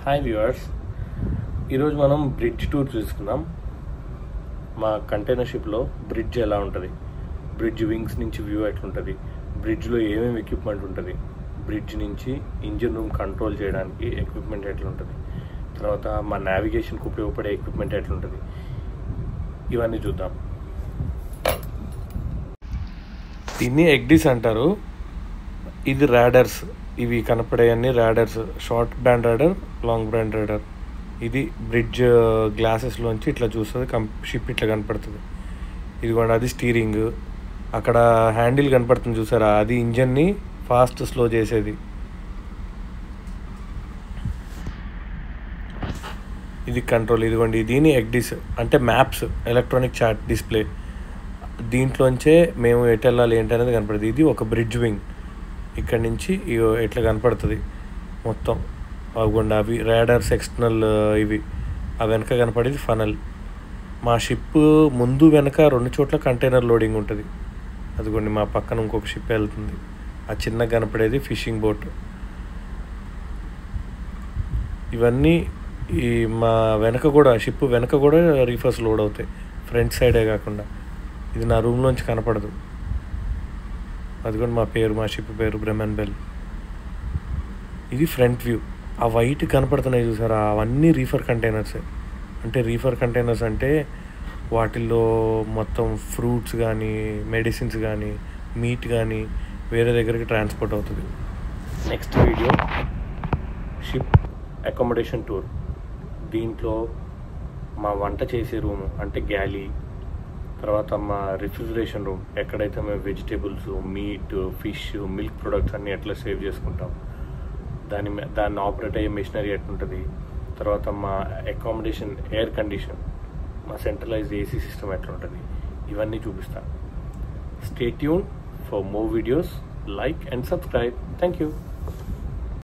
Hi viewers, ఈరోజు మనం bridge tour చూసుకుందాం. మా కంటైనర్ షిప్లో బ్రిడ్జ్ ఎలా ఉంటుంది, బ్రిడ్జ్ వింగ్స్ నుంచి వ్యూ ఎట్లుంటుంది, బ్రిడ్జ్లో ఏమేమి ఎక్విప్మెంట్ ఉంటుంది, బ్రిడ్జ్ నుంచి ఇంజిన్ రూమ్ కంట్రోల్ చేయడానికి ఎక్విప్మెంట్ ఎట్లుంటుంది, తర్వాత మా నావిగేషన్కి ఉపయోగపడే ఎక్విప్మెంట్ ఎట్లుంటుంది, ఇవన్నీ చూద్దాం. దీన్ని ఎగ్డిస్ అంటారు. ఇది రాడర్స్, ఇవి కనపడేవన్నీ radars, short band radar, long band radar. ఇది బ్రిడ్జ్ గ్లాసెస్లోంచి ఇట్లా చూస్తుంది, షిప్ ఇట్లా కనపడుతుంది. ఇదిగోండి అది స్టీరింగ్. అక్కడ హ్యాండిల్ కనపడుతుంది చూసారా, అది ఇంజన్ని ఫాస్ట్ స్లో చేసేది. ఇది కంట్రోల్. ఇదిగోండి దీని ఎగ్డిస్ అంటే మ్యాప్స్, ఎలక్ట్రానిక్ చార్ట్ డిస్ప్లే. దీంట్లోంచే మేము ఎటు వెళ్ళాలి ఏంటి అనేది కనపడుతుంది. ఇది ఒక బ్రిడ్జ్ వింగ్. ఇక్కడ నుంచి ఎట్లా కనపడుతుంది మొత్తం. అవ్వండి అవి రాడర్స్ ఎక్స్టర్నల్ ఇవి. ఆ వెనక కనపడేది ఫనల్. మా షిప్ ముందు వెనక రెండు చోట్ల కంటైనర్ లోడింగ్ ఉంటుంది. అదిగోండి మా పక్కన ఇంకొక షిప్ వెళ్తుంది. ఆ చిన్న కనపడేది ఫిషింగ్ బోట్. ఇవన్నీ ఈ మా వెనక కూడా, షిప్ వెనక కూడా రీఫర్స్ లోడ్ అవుతాయి, ఫ్రంట్ సైడే కాకుండా. ఇది నా రూమ్లోంచి కనపడదు. అదిగోండి మా షిప్ పేరు బ్రెమెన్ బెల్. ఇది ఫ్రంట్ వ్యూ. ఆ వైట్ కనపడుతున్నాయి చూసారా, అవన్నీ రీఫర్ కంటైనర్సే. అంటే రీఫర్ కంటైనర్స్ అంటే వాటిల్లో మొత్తం ఫ్రూట్స్ కానీ, మెడిసిన్స్ కానీ, మీట్ కానీ వేరే దగ్గరికి ట్రాన్స్పోర్ట్ అవుతుంది. Next video ship accommodation tour. దీంట్లో మా వంట చేసే రూము అంటే గ్యాలీ, తర్వాత మా రిఫ్రిజిరేషన్ రూమ్ ఎక్కడైతే మేము vegetables, meet, fish, milk products అన్నీ ఎట్లా సేవ్ చేసుకుంటాం, దాన్ని ఆపరేట్ అయ్యే మెషినరీ ఎట్లుంటుంది, తర్వాత మా అకామిడేషన్ ఎయిర్ కండిషన్, మా సెంట్రలైజ్డ్ ఏసీ సిస్టమ్ ఎట్లుంటుంది, ఇవన్నీ చూపిస్తాను. Stay tune for more videos. Like and subscribe. Thank you.